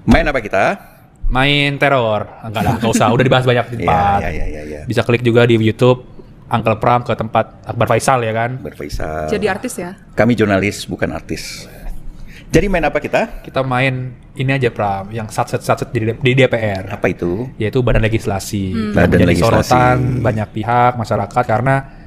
Main apa kita? Main teror. Enggak lah, nggak usah. Udah dibahas banyak di tempat. Iya. Bisa klik juga di YouTube Uncle Pram ke tempat Akbar Faisal ya kan. Berfaisal. Jadi artis ya? Kami jurnalis bukan artis. Jadi main apa kita? Kita main ini aja Pram, yang satset di DPR. Apa itu? Yaitu Badan Legislasi. Badan Jadi Legislasi. sorotan banyak pihak masyarakat karena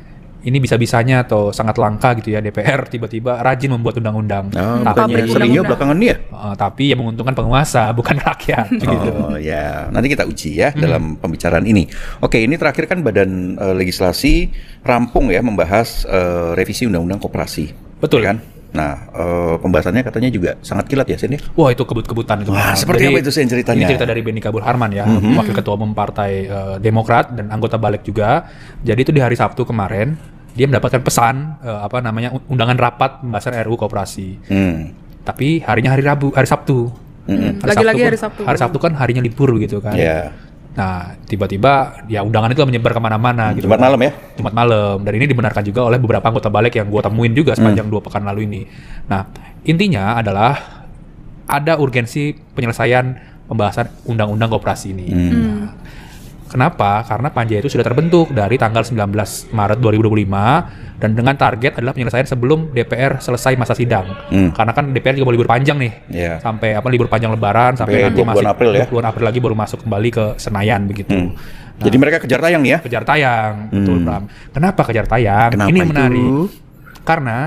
ini bisa-bisanya atau sangat langka gitu ya DPR tiba-tiba rajin membuat undang-undang. Bukannya seringnya belakangan nih ya? Tapi yang menguntungkan penguasa bukan rakyat gitu. Oh ya, nanti kita uji ya dalam pembicaraan ini. Oke, ini terakhir kan Badan Legislasi rampung ya membahas revisi Undang-Undang Koperasi. Betul kan? Nah, pembahasannya katanya juga sangat kilat ya, Sen ya? Wah, itu kebut-kebutan itu. Wah, seperti apa itu Sen ceritanya? Ini cerita dari Benny Kabul Harman ya, Wakil Ketua Umum Partai Demokrat dan anggota Balik juga. Jadi itu di hari Sabtu kemarin dia mendapatkan pesan undangan rapat pembahasan RUU Koperasi. Tapi harinya hari Sabtu. Lagi-lagi hari Sabtu. Hari Sabtu kan harinya libur gitu kan. Yeah. Nah, tiba-tiba ya undangan itu menyebar kemana-mana gitu. Jumat malam ya? Jumat malam. Dan ini dibenarkan juga oleh beberapa anggota Balik yang gue temuin juga sepanjang 2 pekan lalu ini. Nah, intinya adalah ada urgensi penyelesaian pembahasan undang-undang koperasi ini. Nah, kenapa? Karena Panja itu sudah terbentuk dari tanggal 19 Maret 2025 dan dengan target adalah penyelesaian sebelum DPR selesai masa sidang. Karena kan DPR juga mau libur panjang nih. Yeah. Sampai libur panjang Lebaran sampai nanti masih April ya. 20 April lagi baru masuk kembali ke Senayan begitu. Nah, jadi mereka kejar tayang nih ya? Kejar tayang, betul Bram. Kenapa kejar tayang? Kenapa ini itu? menarik. Karena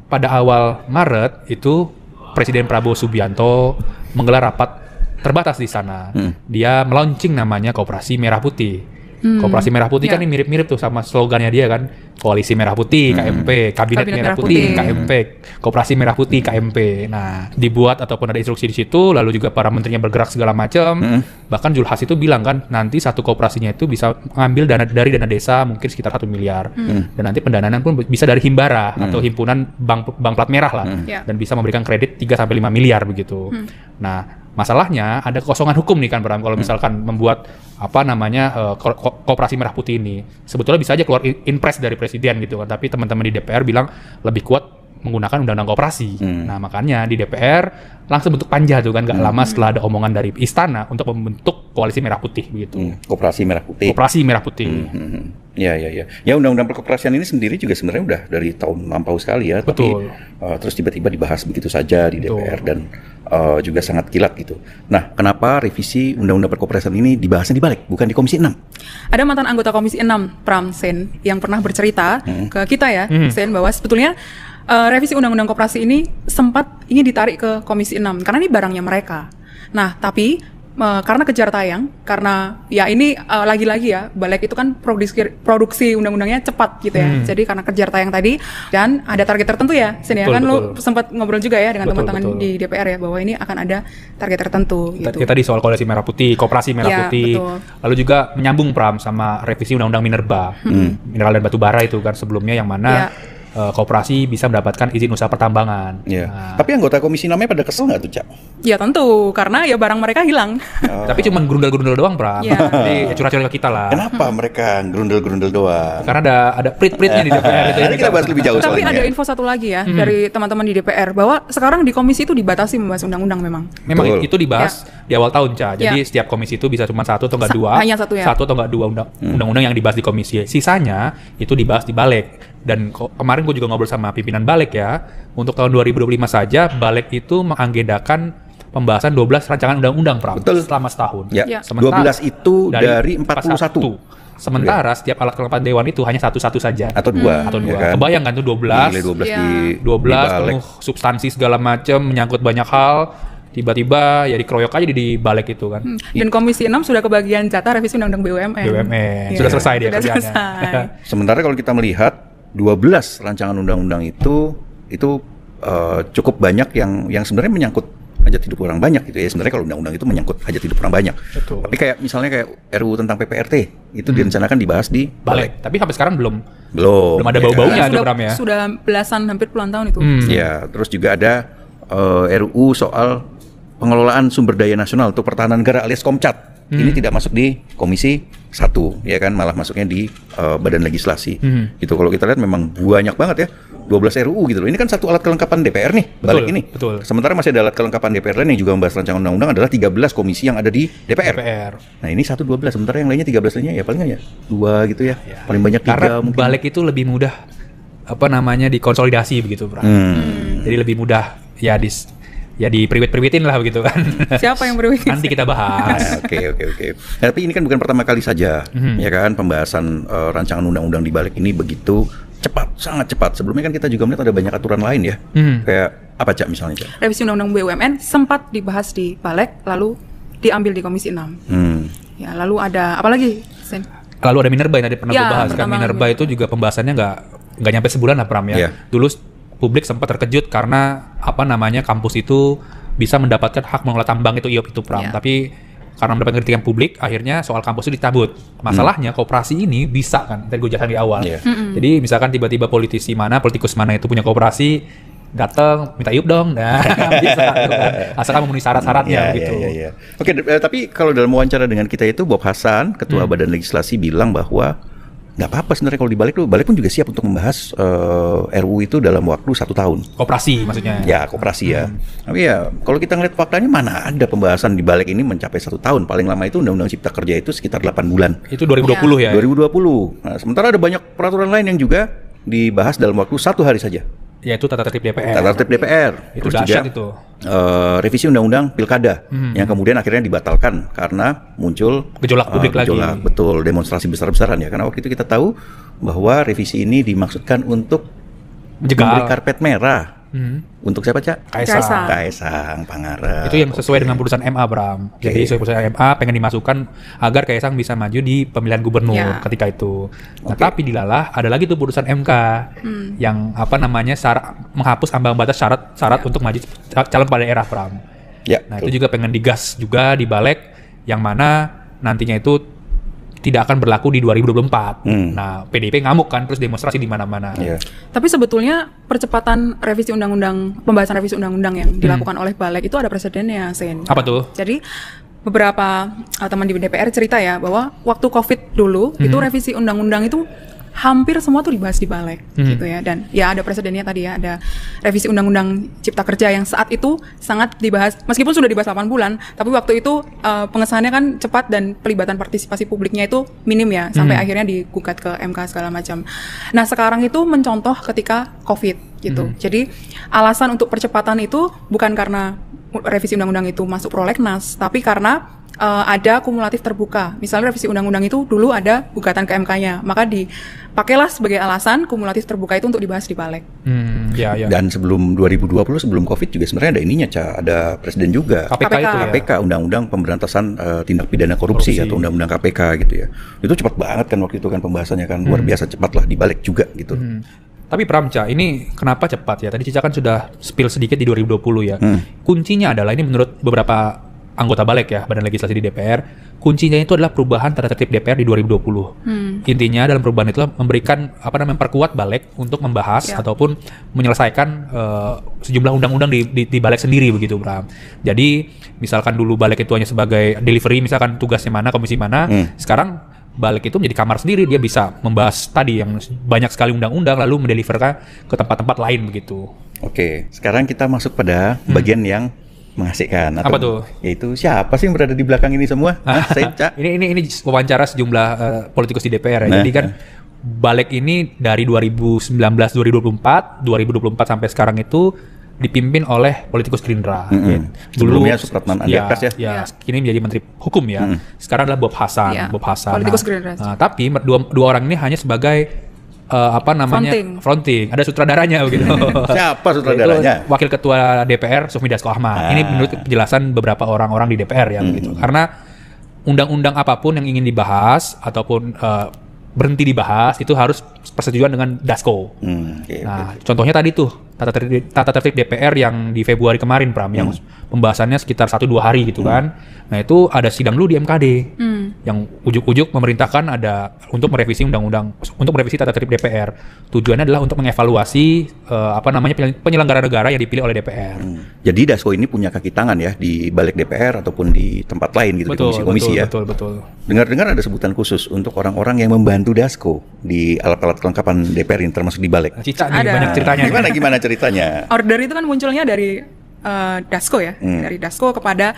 pada awal Maret itu Presiden Prabowo Subianto menggelar rapat terbatas di sana. Dia melaunching namanya Koperasi Merah Putih. Koperasi Merah Putih kan ini mirip-mirip tuh sama slogannya dia kan. Koalisi Merah Putih, KMP, Kabinet Merah Putih, KMP, Koperasi Merah Putih, KMP. Nah, dibuat ataupun ada instruksi di situ, lalu juga para menterinya bergerak segala macam. Bahkan Julhas itu bilang kan, nanti satu koperasinya itu bisa mengambil dana dari dana desa mungkin sekitar 1 miliar. Dan nanti pendanaan pun bisa dari Himbara atau himpunan bank plat merah lah. Dan bisa memberikan kredit 3-5 miliar begitu. Nah, masalahnya ada kekosongan hukum nih kan Bram, kalau misalkan membuat Koperasi Merah Putih ini. Sebetulnya bisa aja keluar inpres dari presiden gitu kan, tapi teman-teman di DPR bilang lebih kuat menggunakan undang-undang koperasi. Nah, makanya di DPR langsung bentuk panja tuh kan, gak lama setelah ada omongan dari istana untuk membentuk Koalisi Merah Putih begitu. Koperasi Merah Putih. Koperasi Merah Putih. Ya. Ya, undang-undang perkoperasian ini sendiri juga sebenarnya udah dari tahun lampau sekali ya. Betul. Tapi terus tiba-tiba dibahas begitu saja di DPR dan juga sangat kilat gitu. Nah, kenapa revisi undang-undang perkoperasian ini dibahasnya di Balik, bukan di Komisi 6? Ada mantan anggota Komisi 6, Pram Sen, yang pernah bercerita ke kita ya, Sen, bahwa sebetulnya revisi undang-undang koperasi ini sempat ingin ditarik ke Komisi 6 karena ini barangnya mereka. Nah, tapi karena kejar tayang, karena ya ini lagi-lagi ya, Balik itu kan produksi undang-undangnya cepat gitu ya. Jadi karena kejar tayang tadi dan ada target tertentu ya, Sen, ya kan lo sempat ngobrol juga ya dengan teman-teman di DPR ya, bahwa ini akan ada target tertentu gitu. Tadi soal Koalisi Merah Putih, Koperasi Merah Putih. Betul. Lalu juga menyambung Pram sama revisi Undang-Undang Minerba, mineral dan batu bara itu kan sebelumnya yang mana koperasi bisa mendapatkan izin usaha pertambangan. Nah. Tapi anggota Komisi 6-nya pada kesel nggak tuh, Cak? Ya tentu, karena ya barang mereka hilang. Tapi cuma gerundel-gerundel doang, Pram. Jadi curhat-curhat ke kita lah. Kenapa mereka gerundel-gerundel doang? Karena ada prit-pritnya di DPR. Nanti kita bahas lebih jauh Tapi soalnya. ada info satu lagi ya dari teman-teman di DPR, bahwa sekarang di komisi itu dibatasi membahas undang-undang memang. Betul. Itu dibahas di awal tahun, Ca. Jadi setiap komisi itu bisa cuma satu atau enggak dua. Hanya satu ya. Satu atau enggak dua undang-undang yang dibahas di komisi. Sisanya itu dibahas di Balik. Dan kemarin gue juga ngobrol sama pimpinan Balik ya. Untuk tahun 2025 saja Balik itu mengagendakan pembahasan 12 rancangan undang-undang, Pram, selama setahun. Ya. 12 itu dari 41. Sementara setiap alat kelengkapan dewan itu hanya satu-satu saja. Atau dua. Ya kan? Kan? Kebayang kan tuh 12. Nilai 12 Ya. di 12 Balik. penuh substansi segala macam, menyangkut banyak hal. Tiba-tiba ya dikeroyok aja di Balik itu kan. Dan Komisi 6 sudah kebagian jatah revisi undang-undang BUMN. Sudah selesai dia Sudah kerjanya. selesai. Sementara kalau kita melihat 12 rancangan undang-undang itu cukup banyak yang sebenarnya menyangkut hajat hidup orang banyak gitu ya. Sebenarnya kalau undang-undang itu menyangkut hajat hidup orang banyak. Betul. Tapi kayak misalnya kayak RUU tentang PPRT itu direncanakan dibahas di Balik. Tapi sampai sekarang belum ada ya bau-baunya kan? tuh, Bram ya. Sudah belasan hampir puluhan tahun itu. Ya, terus juga ada RUU soal pengelolaan sumber daya nasional untuk pertahanan negara alias Komcat. Ini tidak masuk di Komisi 1, ya kan, malah masuknya di Badan Legislasi. Gitu. Kalau kita lihat memang banyak banget ya 12 RUU gitu loh. Ini kan satu alat kelengkapan DPR nih, balik ini. Betul. Sementara masih ada alat kelengkapan DPR lain yang juga membahas rancangan undang-undang adalah 13 komisi yang ada di DPR. Nah ini 1 12, sementara yang lainnya 13 lainnya ya paling ya 2 gitu ya. Paling banyak 3 Karena mungkin. balik itu lebih mudah dikonsolidasi begitu, Bro. Jadi lebih mudah ya diperiwit-periwitin lah begitu kan. Siapa yang berwikir? Nanti kita bahas. Oke. Tapi ini kan bukan pertama kali saja, ya kan, pembahasan rancangan undang-undang di balik ini begitu cepat, sangat cepat. Sebelumnya kan kita juga melihat ada banyak aturan lain ya, kayak apa Cak misalnya Cak? Revisi Undang-Undang BUMN sempat dibahas di Balik, lalu diambil di Komisi 6. Ya, lalu ada apa lagi, Sen? Lalu ada Minerba yang tadi pernah Ya, gue bahas kan. Minerba itu juga pembahasannya nggak nyampe sebulan lah Pram ya. Dulu publik sempat terkejut karena kampus itu bisa mendapatkan hak mengelola tambang itu IOP itu Pram. Tapi karena mendapatkan kritikan publik, akhirnya soal kampus itu dicabut. Masalahnya koperasi ini bisa kan, tadi gue jelasin di awal. Jadi misalkan tiba-tiba politikus mana itu punya koperasi, datang minta IUP dong, nah bisa kan. Asalkan memenuhi syarat-syaratnya gitu. Oke, tapi kalau dalam wawancara dengan kita itu Bob Hasan, Ketua Badan Legislasi bilang bahwa nggak apa-apa sebenarnya kalau dibalik Balik pun juga siap untuk membahas RUU itu dalam waktu 1 tahun. Koperasi maksudnya. Ya, koperasi ya. Tapi ya kalau kita ngeliat faktanya mana ada pembahasan di balik ini mencapai 1 tahun. Paling lama itu Undang-Undang Cipta Kerja itu sekitar 8 bulan. Itu 2020 ya? 2020. Nah, sementara ada banyak peraturan lain yang juga dibahas dalam waktu 1 hari saja. Yaitu tata tertib DPR. Tata tertib DPR. Itu Terus dahsyat juga, itu. Revisi Undang-Undang Pilkada yang kemudian akhirnya dibatalkan karena muncul gejolak publik lagi. Betul, demonstrasi besar-besaran ya. Karena waktu itu kita tahu bahwa revisi ini dimaksudkan untuk memberi karpet merah. Untuk siapa, Cak? Kaesang Pangarep. Itu yang sesuai dengan putusan MA, Bram. Jadi sesuai putusan MA pengen dimasukkan agar Kaesang bisa maju di pemilihan gubernur ketika itu. Nah, tapi dilalah ada lagi tuh putusan MK yang menghapus ambang batas syarat untuk maju calon pada daerah, Bram. Nah, itu juga pengen digas juga di Balik yang mana nantinya itu tidak akan berlaku di 2024. Nah, PDIP ngamuk kan, terus demonstrasi di mana-mana. Tapi sebetulnya percepatan pembahasan revisi undang-undang yang dilakukan oleh Balik itu ada presidennya, Sen. Apa tuh? Jadi beberapa teman di DPR cerita ya bahwa waktu COVID dulu itu revisi undang-undang itu hampir semua tuh dibahas di Balik gitu ya, dan ya ada presidennya tadi ya, ada revisi Undang-Undang Cipta Kerja yang saat itu sangat dibahas, meskipun sudah dibahas 8 bulan, tapi waktu itu pengesahannya kan cepat dan pelibatan partisipasi publiknya itu minim ya, sampai akhirnya digugat ke MK segala macam. Nah sekarang itu mencontoh ketika COVID gitu, jadi alasan untuk percepatan itu bukan karena revisi undang-undang itu masuk prolegnas, tapi karena ada kumulatif terbuka. Misalnya revisi undang-undang itu dulu ada gugatan ke MK-nya, maka dipakailah sebagai alasan kumulatif terbuka itu untuk dibahas di Balik. Dan sebelum 2020, sebelum COVID juga sebenarnya ada ininya, ada presiden juga. KPK, Undang-Undang Pemberantasan Tindak Pidana Korupsi atau Undang-Undang KPK gitu ya. Itu cepat banget kan waktu itu kan pembahasannya kan, luar biasa cepat lah di Balik juga gitu. Tapi Pramca, ini kenapa cepat ya? Tadi Cica kan sudah spill sedikit di 2020 ya. Kuncinya adalah ini menurut beberapa anggota Balik ya, Badan Legislasi di DPR, kuncinya itu adalah perubahan tata tertib DPR di 2020. Intinya dalam perubahan itu memberikan memperkuat Balik untuk membahas ataupun menyelesaikan sejumlah undang-undang di Balik sendiri begitu, Bram. Jadi misalkan dulu Balik itu hanya sebagai delivery, misalkan tugasnya mana, komisi mana, sekarang Balik itu menjadi kamar sendiri, dia bisa membahas tadi yang banyak sekali undang-undang lalu mendeliverkan ke tempat-tempat lain begitu. Oke, sekarang kita masuk pada bagian yang mengasihkan. Apa tuh? Yaitu siapa sih yang berada di belakang ini semua? Ini wawancara sejumlah politikus di DPR ya. Jadi kan Balik ini dari 2019, 2024 sampai sekarang itu dipimpin oleh politikus Gerindra. Sebelumnya Supratman Andi Akas ya. Kini menjadi Menteri Hukum ya. Sekarang adalah Bob Hasan. Politikus Gerindra. Tapi dua orang ini hanya sebagai fronting. Ada sutradaranya begitu. Siapa sutradaranya? Itu Wakil Ketua DPR Sufmi Dasko Ahmad. Ini menurut penjelasan beberapa orang-orang di DPR ya begitu. Karena undang-undang apapun yang ingin dibahas ataupun berhenti dibahas itu harus persetujuan dengan Dasko. Contohnya tadi tuh tata tertib DPR yang di Februari kemarin, Pram, yang pembahasannya sekitar 1-2 hari gitu kan. Nah itu ada sidang dulu di MKD. yang ujuk-ujuk memerintahkan ada untuk merevisi tata tertib DPR. Tujuannya adalah untuk mengevaluasi penyelenggara negara yang dipilih oleh DPR. Jadi Dasko ini punya kaki tangan ya di balik DPR ataupun di tempat lain gitu, di komisi-komisi ya. Betul. Dengar-dengar ada sebutan khusus untuk orang-orang yang membantu Dasko di alat-alat kelengkapan DPR ini, termasuk di balik. Cica nih banyak ceritanya. Gimana ceritanya? Order itu kan munculnya dari Dasko ya, dari Dasko kepada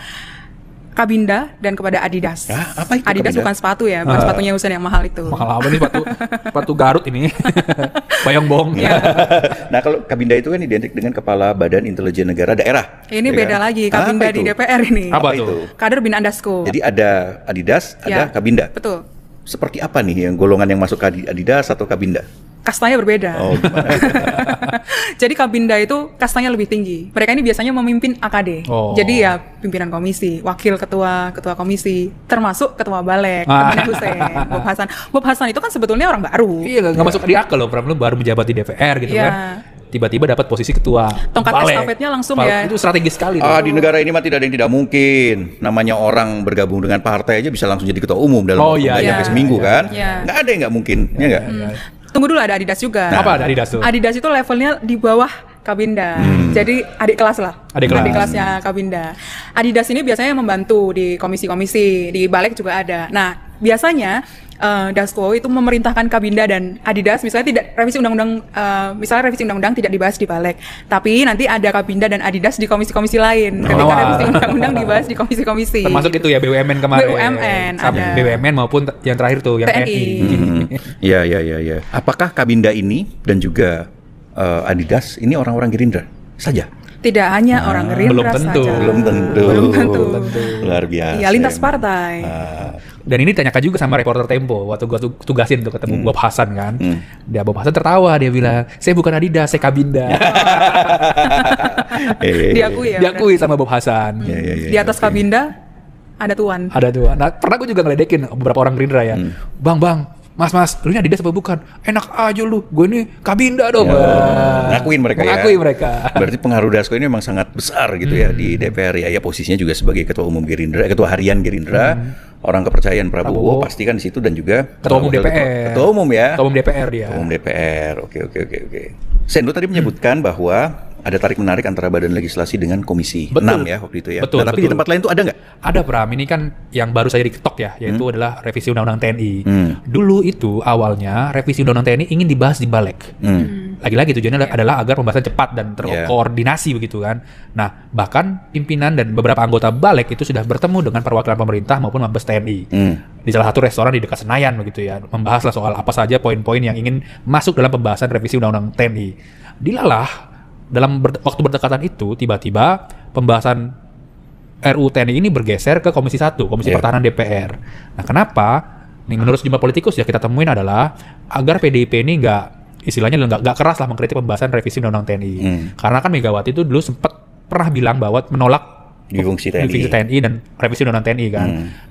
Kabinda dan kepada Adidas. Apa itu Adidas Kabinda? bukan sepatu ya, bukan sepatunya Husein yang mahal itu. Mahal apa nih sepatu Garut ini? Bayong-bong. Ya. Nah, kalau Kabinda itu kan identik dengan Kepala Badan Intelijen Negara Daerah. Ini ya beda kan? lagi, Kabinda di DPR ini. Apa itu? Kader binaan Dasko. Jadi ada Adidas, ada Kabinda. Betul. Seperti apa nih yang golongan yang masuk ke Adidas atau Kabinda? Kastanya berbeda. Oh, gimana? Jadi Kabinda itu kastanya lebih tinggi. Mereka ini biasanya memimpin AKD. Jadi ya pimpinan komisi, wakil ketua komisi, termasuk ketua Balek, temannya Husein, Bob Hasan. Bob Hasan itu kan sebetulnya orang baru. Iya, nggak masuk di akal loh, baru menjabat di DPR gitu kan. Tiba-tiba dapat posisi ketua. Tongkat Balek. estafetnya langsung ya. Itu strategis sekali. Di negara ini mah tidak ada yang tidak mungkin. Namanya orang bergabung dengan partai aja bisa langsung jadi ketua umum dalam sampai seminggu kan. Nggak ada yang nggak mungkin, ya nggak? Tunggu dulu, ada Adidas juga. Apa ada Adidas tuh? Adidas itu levelnya di bawah Kabinda. Jadi adik kelas lah. Adik kelasnya Kabinda. Adidas ini biasanya membantu di komisi-komisi, di Balek juga ada. Nah, biasanya Dasko itu memerintahkan Kabinda dan Adidas misalnya revisi undang-undang tidak dibahas di Balek, tapi nanti ada Kabinda dan Adidas di komisi-komisi lain ketika revisi undang-undang dibahas di komisi-komisi. Termasuk itu ya BUMN kemarin. BUMN ada. BUMN maupun yang terakhir tuh yang TNI. Iya. Apakah Kabinda ini dan juga Adidas ini orang-orang Gerindra saja? Tidak hanya orang Gerindra saja. Belum tentu. Luar biasa. Ya, lintas partai. Dan ini ditanyakan juga sama reporter Tempo waktu gue tugasin untuk ketemu Bob Hasan kan. Dia Bob Hasan tertawa, dia bilang, "Saya bukan Adidas, saya Kabinda." Diakui sama Bob Hasan. Di atas Kabinda ada Tuan. Nah, pernah gue juga ngeledekin beberapa orang Gerindra ya. Bang, Mas, lu ini Adidas apa bukan? Enak aja lu, gue ini Kabinda dong. Ngakuin mereka. Berarti pengaruh Dasko ini memang sangat besar gitu ya di DPR ya. Posisinya juga sebagai ketua umum Gerindra, ketua harian Gerindra, orang kepercayaan Prabowo pasti kan di situ, dan juga ketua umum DPR. Ketua umum ya. Ketua umum DPR dia. Ketua umum DPR. Oke. Sen, lu tadi menyebutkan bahwa ada tarik menarik antara badan legislasi dengan komisi 6 ya waktu itu ya. Tapi di tempat lain tuh ada nggak? Ada, Pram. Ini kan yang baru saja diketok ya, yaitu adalah revisi Undang-Undang TNI. Dulu itu awalnya revisi Undang-Undang TNI ingin dibahas di Balek. Lagi-lagi tujuannya adalah agar pembahasan cepat dan terkoordinasi begitu kan. Nah, bahkan pimpinan dan beberapa anggota Balek itu sudah bertemu dengan perwakilan pemerintah maupun Mabes TNI. Di salah satu restoran di dekat Senayan begitu ya. Membahaslah soal apa saja poin-poin yang ingin masuk dalam pembahasan revisi Undang-Undang TNI. Dilalah dalam waktu berdekatan itu, tiba-tiba pembahasan RUU TNI ini bergeser ke Komisi 1, Komisi Pertahanan DPR. Nah, kenapa? Nih, menurut sejumlah politikus ya kita temuin adalah agar PDIP ini nggak keras lah mengkritik pembahasan revisi Undang-Undang TNI. Karena kan Megawati itu dulu sempat pernah bilang bahwa menolak divisi TNI dan revisi Undang-Undang TNI kan.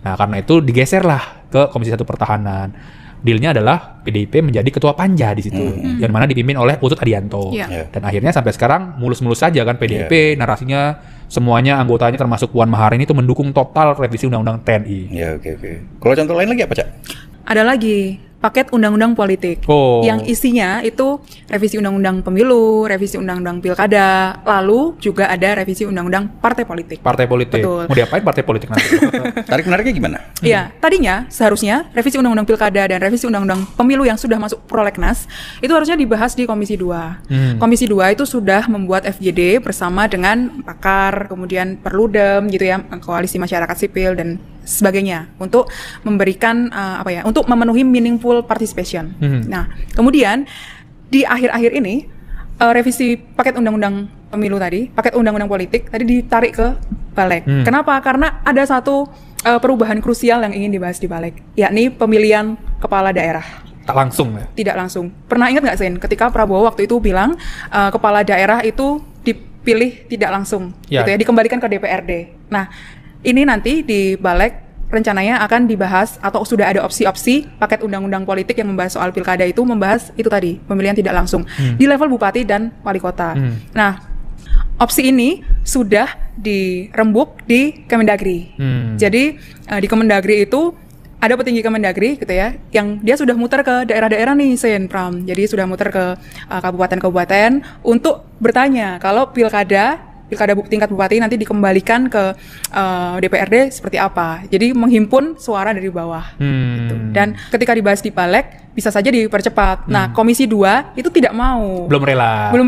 Nah, karena itu digeser lah ke Komisi 1 Pertahanan. Dealnya adalah PDIP menjadi ketua panja di situ, yang mana dipimpin oleh Utut Adianto. Dan akhirnya sampai sekarang mulus-mulus saja kan PDIP, narasinya semuanya anggotanya termasuk Puan Maharani itu mendukung total revisi Undang-Undang TNI. Oke. Kalau contoh lain lagi apa, Cak? Ada lagi paket undang-undang politik yang isinya itu revisi undang-undang pemilu, revisi undang-undang pilkada, lalu juga ada revisi undang-undang partai politik. Betul. Mau diapain partai politik nanti? Tarik menariknya gimana? Iya, tadinya seharusnya revisi undang-undang pilkada dan revisi undang-undang pemilu yang sudah masuk prolegnas itu harusnya dibahas di Komisi 2. Komisi 2 itu sudah membuat FGD bersama dengan pakar, kemudian Perludem gitu ya, koalisi masyarakat sipil dan sebagainya untuk memberikan untuk memenuhi meaningful participation. Nah, kemudian di akhir-akhir ini revisi paket undang-undang pemilu tadi, paket undang-undang politik tadi ditarik ke Balek. Kenapa? Karena ada satu perubahan krusial yang ingin dibahas di Balek, yakni pemilihan kepala daerah. Tak langsung ya? Tidak langsung. Pernah ingat nggak, Sen, ketika Prabowo waktu itu bilang kepala daerah itu dipilih tidak langsung, gitu ya, dikembalikan ke DPRD. Nah, ini nanti di Balek rencananya akan dibahas atau sudah ada opsi-opsi paket undang-undang politik yang membahas soal pilkada itu, membahas itu tadi, pemilihan tidak langsung di level bupati dan wali kota. Nah, opsi ini sudah dirembuk di Kemendagri. Jadi di Kemendagri itu ada petinggi Kemendagri gitu ya, yang dia sudah muter ke daerah-daerah nih, Sen, Pram. Jadi sudah muter ke kabupaten-kabupaten untuk bertanya kalau pilkada tingkat bupati nanti dikembalikan ke DPRD seperti apa. Jadi menghimpun suara dari bawah. Gitu. Dan ketika dibahas di Balek bisa saja dipercepat. Nah, Komisi 2 itu tidak mau. Belum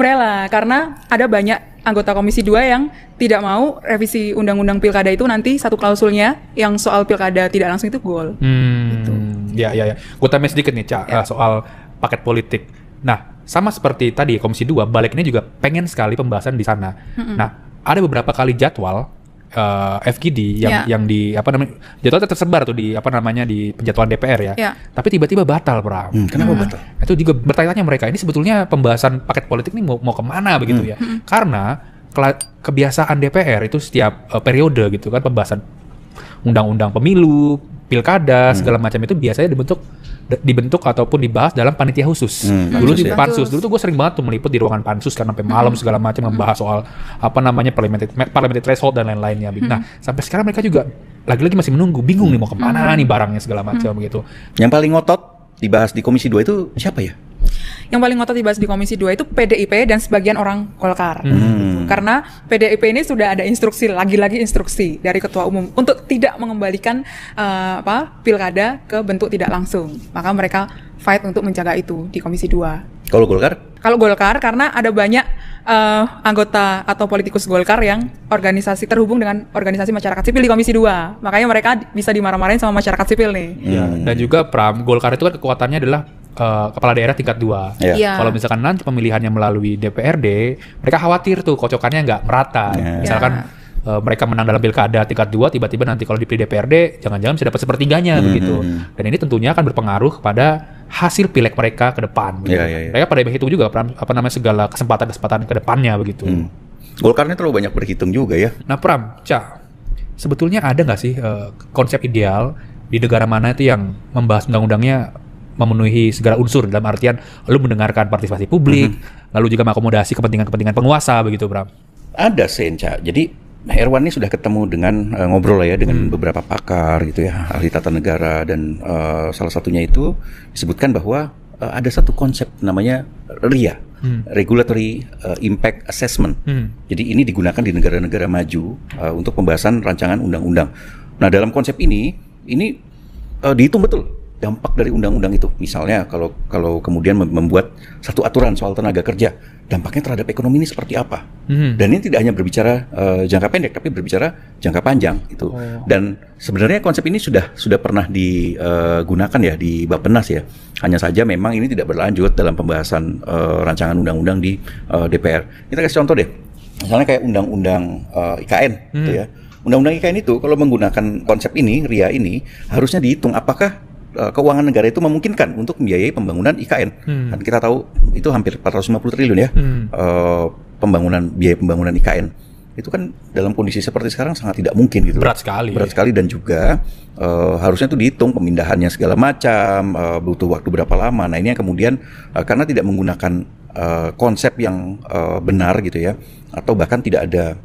rela karena ada banyak anggota Komisi 2 yang tidak mau revisi undang-undang pilkada itu nanti satu klausulnya yang soal pilkada tidak langsung itu gol. Gitu. Ya. Gue tambahin sedikit nih, Ca, soal paket politik. Nah, sama seperti tadi Komisi 2, Balek ini juga pengen sekali pembahasan di sana. Nah, ada beberapa kali jadwal FGD yang di jadwalnya tersebar tuh di di penjadwalan DPR ya. Tapi tiba-tiba batal, Bram. Kenapa batal? Itu juga bertanya mereka, ini sebetulnya pembahasan paket politik ini mau kemana begitu ya? Karena kebiasaan DPR itu setiap periode gitu kan, pembahasan undang-undang pemilu, pilkada, segala macam itu biasanya dibentuk ataupun dibahas dalam panitia khusus. Dulu di pansus. Dulu tuh gue sering banget tuh meliput di ruangan pansus kan sampai malam segala macam membahas soal parliamentary threshold dan lain-lainnya. Nah, sampai sekarang mereka juga lagi-lagi masih menunggu, bingung nih mau kemana nih barangnya segala macam gitu. Yang paling ngotot dibahas di Komisi 2 itu siapa ya? Yang paling ngotot dibahas di Komisi 2 itu PDIP dan sebagian orang Golkar. Karena PDIP ini sudah ada lagi-lagi instruksi dari Ketua Umum untuk tidak mengembalikan pilkada ke bentuk tidak langsung. Maka mereka fight untuk menjaga itu di Komisi 2. Kalau Golkar? Kalau Golkar karena ada banyak anggota atau politikus Golkar yang terhubung dengan organisasi masyarakat sipil di Komisi 2. Makanya mereka bisa dimarah-marahin sama masyarakat sipil nih. Dan juga Golkar itu kan kekuatannya adalah kepala daerah tingkat 2. Kalau misalkan nanti pemilihannya melalui DPRD, mereka khawatir tuh kocokannya nggak merata. Misalkan mereka menang dalam pilkada tingkat 2, tiba-tiba nanti kalau dipilih DPRD, jangan-jangan bisa dapat sepertiganya begitu. Dan ini tentunya akan berpengaruh kepada hasil pileg mereka ke depan. Mereka pada berhitung juga segala kesempatan ke depannya begitu. Golkarnya terlalu banyak berhitung juga ya. Nah, Pram, sebetulnya ada nggak sih konsep ideal di negara mana itu yang membahas undang-undangnya memenuhi segala unsur, dalam artian lu mendengarkan partisipasi publik, lalu juga mengakomodasi kepentingan penguasa begitu, Bram? Ada, Senca. Jadi Herwan ini sudah ketemu dengan ngobrol lah ya dengan beberapa pakar gitu ya, ahli tata negara, dan salah satunya itu disebutkan bahwa ada satu konsep namanya RIA, Regulatory Impact Assessment. Jadi ini digunakan di negara-negara maju untuk pembahasan rancangan undang-undang. Nah, dalam konsep ini dihitung betul dampak dari undang-undang itu. Misalnya kalau kemudian membuat satu aturan soal tenaga kerja, dampaknya terhadap ekonomi ini seperti apa? Dan ini tidak hanya berbicara jangka pendek, tapi berbicara jangka panjang itu. Dan sebenarnya konsep ini sudah pernah digunakan ya di Bappenas ya. Hanya saja memang ini tidak berlanjut dalam pembahasan rancangan undang-undang di DPR. Kita kasih contoh deh. Misalnya kayak undang-undang IKN gitu ya. Undang-undang IKN itu kalau menggunakan konsep ini, RIA ini, harusnya dihitung apakah keuangan negara itu memungkinkan untuk membiayai pembangunan IKN. Dan kita tahu itu hampir 450 triliun ya biaya pembangunan IKN. Itu kan dalam kondisi seperti sekarang sangat tidak mungkin gitu. Berat sekali, dan juga harusnya itu dihitung pemindahannya segala macam, butuh waktu berapa lama. Nah, ini yang kemudian karena tidak menggunakan konsep yang benar gitu ya, atau bahkan tidak ada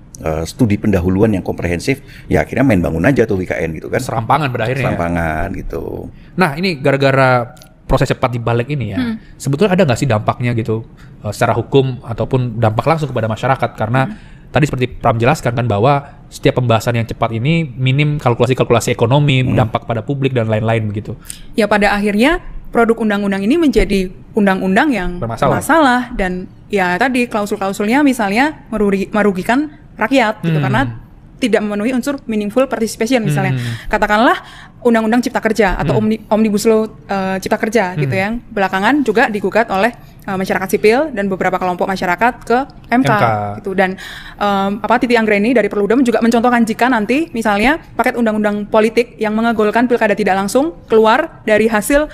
studi pendahuluan yang komprehensif, ya akhirnya main bangun aja tuh IKN gitu kan. Serampangan pada akhirnya. Serampangan gitu. Nah, ini gara-gara proses cepat di Balek ini ya, sebetulnya ada nggak sih dampaknya gitu secara hukum ataupun dampak langsung kepada masyarakat? Karena tadi seperti Pram jelaskan kan bahwa setiap pembahasan yang cepat ini minim kalkulasi ekonomi, dampak pada publik dan lain-lain begitu. Ya, pada akhirnya produk undang-undang ini menjadi undang-undang yang bermasalah, dan ya tadi klausul-klausulnya misalnya merugikan rakyat gitu, karena tidak memenuhi unsur meaningful participation misalnya. Katakanlah undang-undang cipta kerja atau omnibus law cipta kerja gitu, yang belakangan juga digugat oleh masyarakat sipil dan beberapa kelompok masyarakat ke MK. Gitu. Dan Titi Anggreni dari Perludem juga mencontohkan jika nanti misalnya paket undang-undang politik yang mengegolkan pilkada tidak langsung keluar dari hasil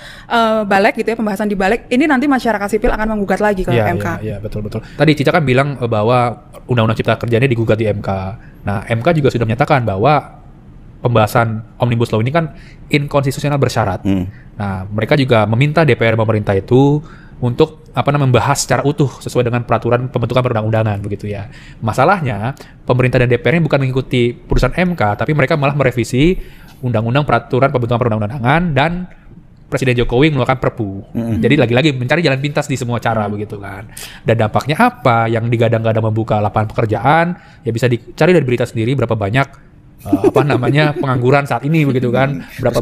Balek gitu ya, pembahasan di Balek, ini nanti masyarakat sipil akan menggugat lagi ke MK. Iya, betul. Tadi Cica kan bilang bahwa undang-undang cipta kerjanya digugat di MK. Nah, MK juga sudah menyatakan bahwa pembahasan Omnibus Law ini kan inkonstitusional bersyarat. Nah, mereka juga meminta DPR pemerintah itu untuk membahas secara utuh sesuai dengan peraturan pembentukan perundang-undangan begitu ya. Masalahnya, pemerintah dan DPR ini bukan mengikuti putusan MK, tapi mereka malah merevisi undang-undang peraturan pembentukan perundang-undangan dan Presiden Jokowi mengeluarkan Perpu. Jadi lagi-lagi mencari jalan pintas di semua cara begitu kan. Dan dampaknya apa? Yang digadang-gadang membuka lapangan pekerjaan, ya bisa dicari dari berita sendiri berapa banyak pengangguran saat ini begitu kan. Berapa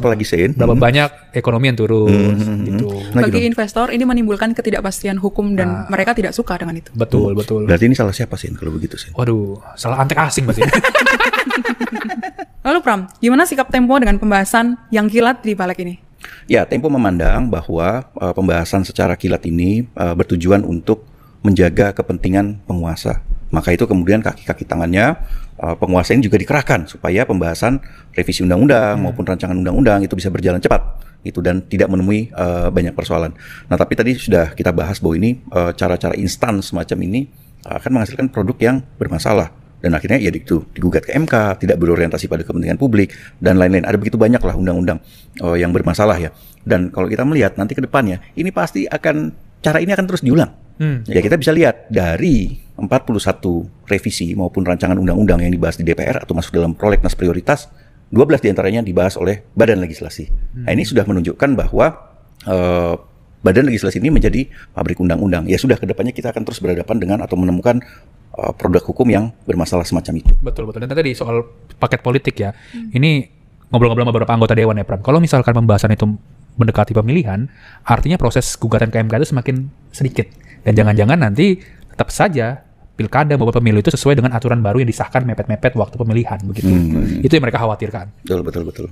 banyak ekonomi yang turun gitu. Bagi investor ini menimbulkan ketidakpastian hukum dan mereka tidak suka dengan itu. Betul. Berarti ini salah siapa sih kalau begitu sih? Waduh, salah antek asing pasti. Lalu Pram, gimana sikap Tempo dengan pembahasan yang kilat di balik ini? Ya, Tempo memandang bahwa pembahasan secara kilat ini bertujuan untuk menjaga kepentingan penguasa. Maka itu kemudian kaki-kaki tangannya penguasa ini juga dikerahkan supaya pembahasan revisi undang-undang maupun rancangan undang-undang itu bisa berjalan cepat itu dan tidak menemui banyak persoalan. Nah, tapi tadi sudah kita bahas bahwa ini cara-cara instan semacam ini akan menghasilkan produk yang bermasalah. Dan akhirnya ya itu digugat ke MK, tidak berorientasi pada kepentingan publik, dan lain-lain. Ada begitu banyak lah undang-undang yang bermasalah ya. Dan kalau kita melihat nanti ke depannya, ini pasti cara ini akan terus diulang. Ya kita bisa lihat dari 41 revisi maupun rancangan undang-undang yang dibahas di DPR atau masuk dalam prolegnas prioritas, 12 diantaranya dibahas oleh Badan Legislasi. Nah ini sudah menunjukkan bahwa Badan Legislasi ini menjadi pabrik undang-undang. Ya sudah, ke depannya kita akan terus berhadapan dengan atau menemukan produk hukum yang bermasalah semacam itu. Betul. Dan tadi soal paket politik ya, ini ngobrol-ngobrol sama beberapa anggota Dewan ya Pram. Kalau misalkan pembahasan itu mendekati pemilihan, artinya proses gugatan ke MK itu semakin sedikit. Dan jangan-jangan nanti tetap saja pilkada maupun pemilu itu sesuai dengan aturan baru yang disahkan mepet-mepet waktu pemilihan begitu. Itu yang mereka khawatirkan. Betul.